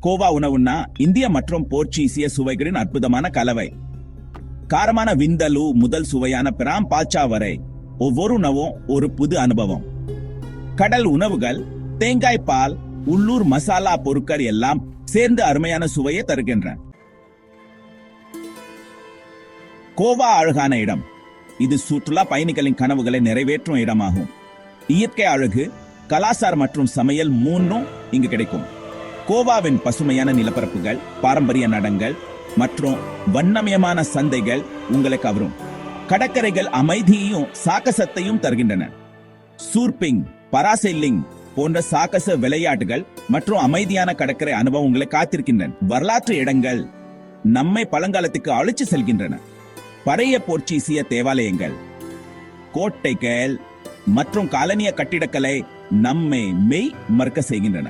கோவா உணவுன்னா இந்திய மற்றும் போர்ச்சுகீசிய சுவைகளின் அற்புதமான கலவை. காரமான விந்தலு முதல் சுவையான பிராம் பாச்சா வரை ஒவ்வொரு உணவும் ஒரு புது அனுபவம். கடல் உணவுகள், தேங்காய் பால், உள்ளூர் மசாலா பொருட்கள் எல்லாம் சேர்ந்து அருமையான சுவையை தருகின்றன. கோவா அழகான இடம். இது சுற்றுலா பயணிகளின் கனவுகளை நிறைவேற்றும் இடமாகும். இயற்கை அழகு, கலாச்சாரம் மற்றும் சமையல் மூன்றும் இங்கு கிடைக்கும். கோவாவின் பசுமையான நிலப்பரப்புகள், பாரம்பரிய நடங்கள் மற்றும் வண்ணமயமான சந்தைகள் உங்களை கவரும். கடற்கரைகள் அமைதியையும் சாகசத்தையும் தருகின்றன. சூர்பிங், பராசைலிங் போன்ற சாகச விளையாட்டுகள் மற்றும் அமைதியான கடற்கரை அனுபவம் உங்களை காத்திருக்கின்றன. வரலாற்று இடங்கள் நம்மை பழங்காலத்துக்கு அழைத்து செல்கின்றன. பழைய போர்ச்சுகீசிய தேவாலயங்கள், கோட்டைகள் மற்றும் காலனிய கட்டிடக்கலை நம்மை மெய் மறக்க செய்கின்றன.